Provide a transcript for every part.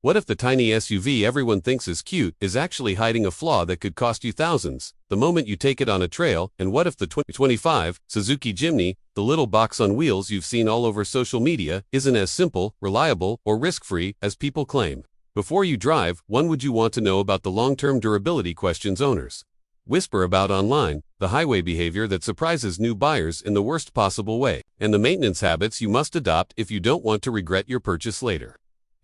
What if the tiny SUV everyone thinks is cute is actually hiding a flaw that could cost you thousands the moment you take it on a trail? And what if the 2025 Suzuki Jimny, the little box on wheels you've seen all over social media, isn't as simple, reliable, or risk-free as people claim? Before you drive, what would you want to know about the long-term durability questions owners whisper about online, the highway behavior that surprises new buyers in the worst possible way, and the maintenance habits you must adopt if you don't want to regret your purchase later?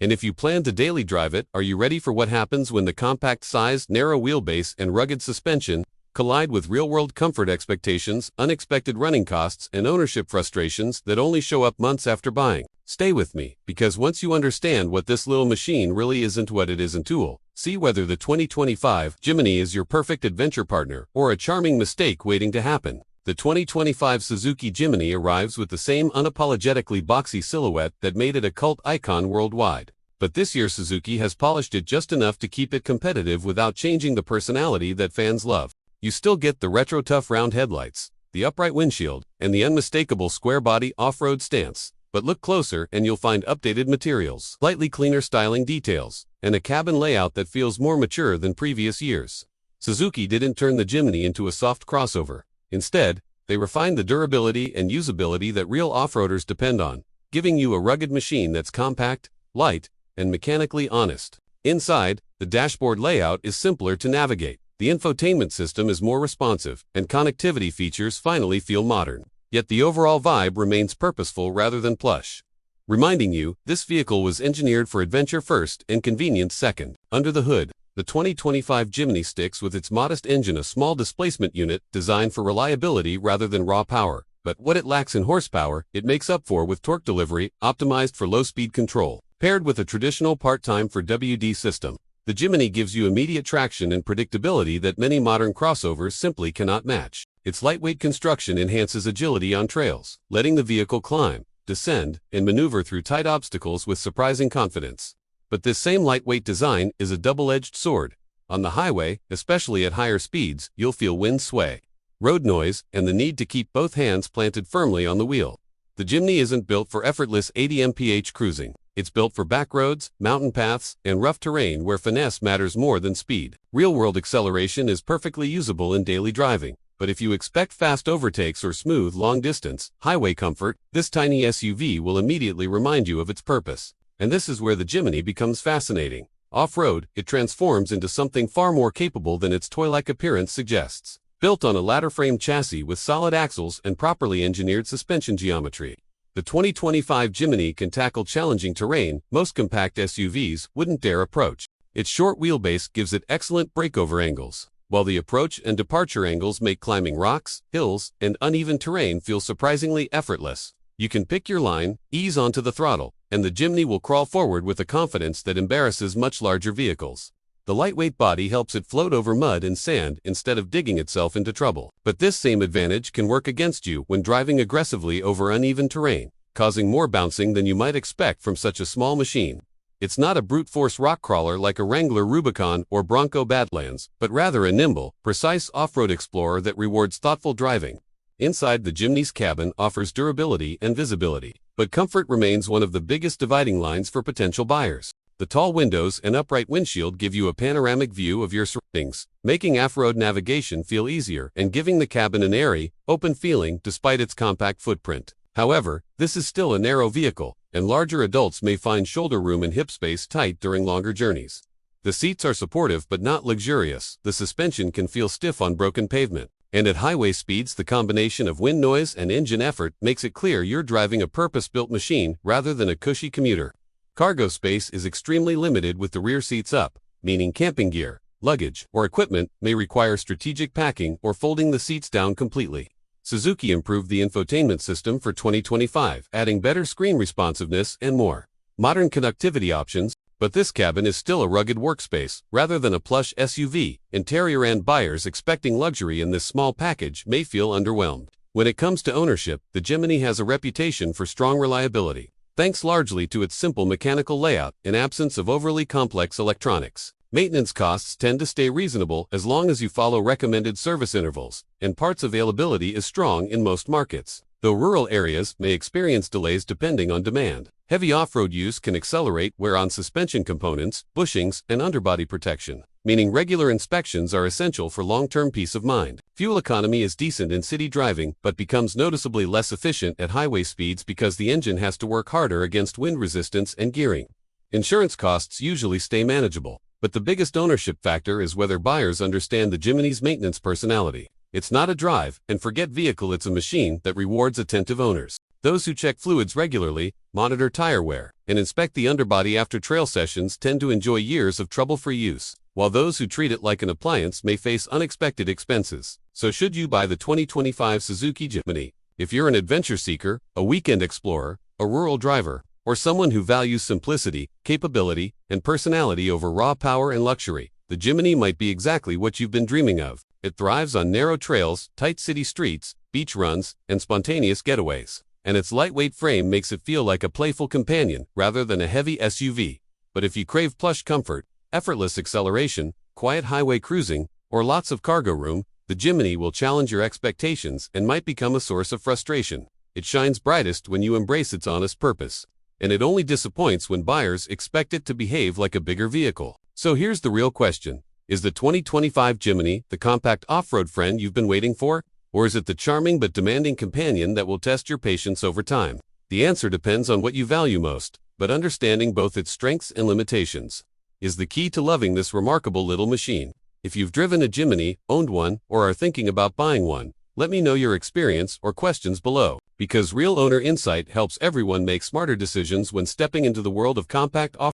And if you plan to daily drive it, are you ready for what happens when the compact size, narrow wheelbase, and rugged suspension collide with real-world comfort expectations, unexpected running costs, and ownership frustrations that only show up months after buying? Stay with me, because once you understand what this little machine really isn't what it isn't, tool, see whether the 2025 Jimny is your perfect adventure partner or a charming mistake waiting to happen. The 2025 Suzuki Jimny arrives with the same unapologetically boxy silhouette that made it a cult icon worldwide. But this year Suzuki has polished it just enough to keep it competitive without changing the personality that fans love. You still get the retro tough round headlights, the upright windshield, and the unmistakable square body off-road stance. But look closer and you'll find updated materials, slightly cleaner styling details, and a cabin layout that feels more mature than previous years. Suzuki didn't turn the Jimny into a soft crossover. Instead, they refined the durability and usability that real off-roaders depend on, giving you a rugged machine that's compact, light, and mechanically honest. Inside, the dashboard layout is simpler to navigate. The infotainment system is more responsive, and connectivity features finally feel modern. Yet the overall vibe remains purposeful rather than plush, reminding you this vehicle was engineered for adventure first and convenience second. Under the hood, the 2025 Jimny sticks with its modest engine, a small displacement unit designed for reliability rather than raw power. But what it lacks in horsepower, it makes up for with torque delivery, optimized for low-speed control. Paired with a traditional part-time for WD system, the Jimny gives you immediate traction and predictability that many modern crossovers simply cannot match. Its lightweight construction enhances agility on trails, letting the vehicle climb, descend, and maneuver through tight obstacles with surprising confidence. But this same lightweight design is a double-edged sword. On the highway, especially at higher speeds, you'll feel wind sway, road noise, and the need to keep both hands planted firmly on the wheel. The Jimny isn't built for effortless 80 mph cruising. It's built for back roads, mountain paths, and rough terrain where finesse matters more than speed. Real-world acceleration is perfectly usable in daily driving. But if you expect fast overtakes or smooth long-distance highway comfort, this tiny SUV will immediately remind you of its purpose. And this is where the Jimny becomes fascinating. Off-road, it transforms into something far more capable than its toy-like appearance suggests. Built on a ladder-frame chassis with solid axles and properly engineered suspension geometry, the 2025 Jimny can tackle challenging terrain most compact SUVs wouldn't dare approach. Its short wheelbase gives it excellent breakover angles, while the approach and departure angles make climbing rocks, hills, and uneven terrain feel surprisingly effortless. You can pick your line, ease onto the throttle, and the Jimny will crawl forward with a confidence that embarrasses much larger vehicles. The lightweight body helps it float over mud and sand instead of digging itself into trouble. But this same advantage can work against you when driving aggressively over uneven terrain, causing more bouncing than you might expect from such a small machine. It's not a brute force rock crawler like a Wrangler Rubicon or Bronco Badlands, but rather a nimble, precise off-road explorer that rewards thoughtful driving. Inside, the Jimny's cabin offers durability and visibility, but comfort remains one of the biggest dividing lines for potential buyers. The tall windows and upright windshield give you a panoramic view of your surroundings, making off-road navigation feel easier and giving the cabin an airy, open feeling despite its compact footprint. However, this is still a narrow vehicle, and larger adults may find shoulder room and hip space tight during longer journeys. The seats are supportive but not luxurious. The suspension can feel stiff on broken pavement. And at highway speeds, the combination of wind noise and engine effort makes it clear you're driving a purpose-built machine rather than a cushy commuter. Cargo space is extremely limited with the rear seats up, meaning camping gear, luggage, or equipment may require strategic packing or folding the seats down completely. Suzuki improved the infotainment system for 2025, adding better screen responsiveness and more modern connectivity options, but this cabin is still a rugged workspace rather than a plush SUV. Interior and buyers expecting luxury in this small package may feel underwhelmed. When it comes to ownership, the Jimny has a reputation for strong reliability, thanks largely to its simple mechanical layout and absence of overly complex electronics. Maintenance costs tend to stay reasonable as long as you follow recommended service intervals, and parts availability is strong in most markets, though rural areas may experience delays depending on demand. Heavy off-road use can accelerate wear on suspension components, bushings, and underbody protection, meaning regular inspections are essential for long-term peace of mind. Fuel economy is decent in city driving but becomes noticeably less efficient at highway speeds because the engine has to work harder against wind resistance and gearing. Insurance costs usually stay manageable, but the biggest ownership factor is whether buyers understand the Jimny's maintenance personality. It's not a drive and forget vehicle, it's a machine that rewards attentive owners. Those who check fluids regularly, monitor tire wear, and inspect the underbody after trail sessions tend to enjoy years of trouble-free use, while those who treat it like an appliance may face unexpected expenses. So should you buy the 2025 Suzuki Jimny? If you're an adventure seeker, a weekend explorer, a rural driver, or someone who values simplicity, capability, and personality over raw power and luxury, the Jimny might be exactly what you've been dreaming of. It thrives on narrow trails, tight city streets, beach runs, and spontaneous getaways. And its lightweight frame makes it feel like a playful companion rather than a heavy SUV. But if you crave plush comfort, effortless acceleration, quiet highway cruising, or lots of cargo room, the Jimny will challenge your expectations and might become a source of frustration. It shines brightest when you embrace its honest purpose, and it only disappoints when buyers expect it to behave like a bigger vehicle. So here's the real question. Is the 2025 Jimny the compact off-road friend you've been waiting for? Or is it the charming but demanding companion that will test your patience over time? The answer depends on what you value most, but understanding both its strengths and limitations is the key to loving this remarkable little machine. If you've driven a Jimny, owned one, or are thinking about buying one, let me know your experience or questions below, because real owner insight helps everyone make smarter decisions when stepping into the world of compact off